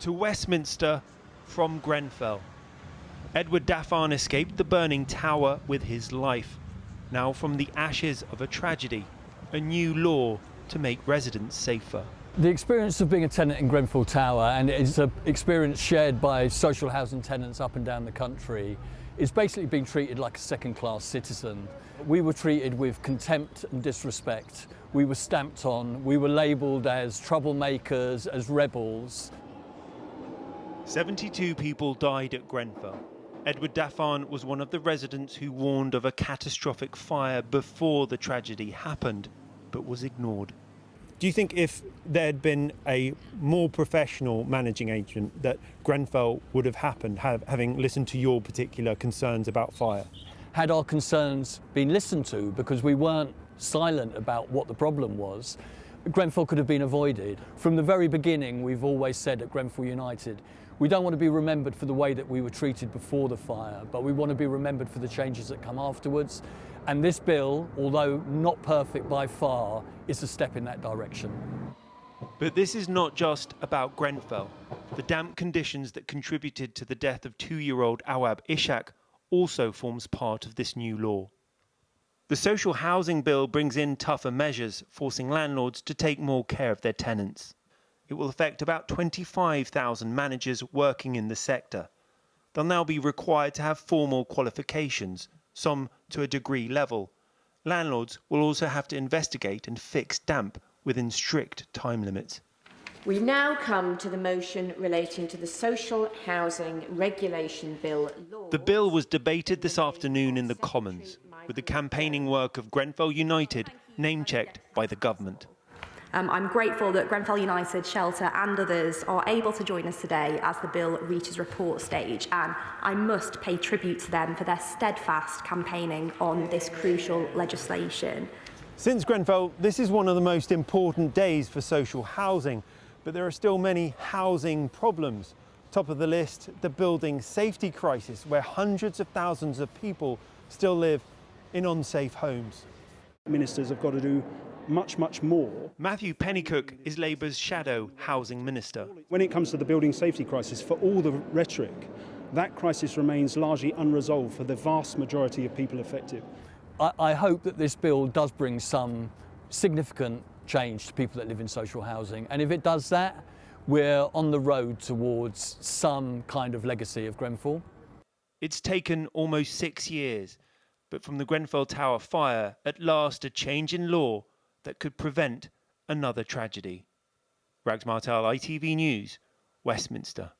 To Westminster from Grenfell. Edward Daffan escaped the burning tower with his life. Now from the ashes of a tragedy, a new law to make residents safer. The experience of being a tenant in Grenfell Tower, and it's an experience shared by social housing tenants up and down the country, is basically being treated like a second-class citizen. We were treated with contempt and disrespect. We were stamped on. We were labelled as troublemakers, as rebels. 72 people died at Grenfell. Edward Daffan was one of the residents who warned of a catastrophic fire before the tragedy happened, but was ignored. Do you think if there had been a more professional managing agent that Grenfell would have happened, having listened to your particular concerns about fire? Had our concerns been listened to, because we weren't silent about what the problem was, Grenfell could have been avoided. From the very beginning, we've always said at Grenfell United, we don't want to be remembered for the way that we were treated before the fire, but we want to be remembered for the changes that come afterwards. And this bill, although not perfect by far, is a step in that direction. But this is not just about Grenfell. The damp conditions that contributed to the death of 2-year-old Awab Ishak also forms part of this new law. The social housing bill brings in tougher measures, forcing landlords to take more care of their tenants. It will affect about 25,000 managers working in the sector. They'll now be required to have formal qualifications, some to a degree level. Landlords will also have to investigate and fix damp within strict time limits. We now come to the motion relating to the Social Housing Regulation Bill law. The bill was debated this afternoon in the Commons, with the campaigning work of Grenfell United name-checked by the government. I'm grateful that Grenfell United, Shelter and others are able to join us today as the bill reaches report stage, and I must pay tribute to them for their steadfast campaigning on this crucial legislation. Since Grenfell, this is one of the most important days for social housing, but there are still many housing problems. Top of the list, the building safety crisis, where hundreds of thousands of people still live in unsafe homes. Ministers have got to do much more. Matthew Pennycook is Labour's shadow housing minister. When it comes to the building safety crisis, for all the rhetoric, that crisis remains largely unresolved for the vast majority of people affected. I hope that this bill does bring some significant change to people that live in social housing, and if it does that, we're on the road towards some kind of legacy of Grenfell. It's taken almost 6 years, but from the Grenfell Tower fire, at last a change in law that could prevent another tragedy. Rags Martel, ITV News, Westminster.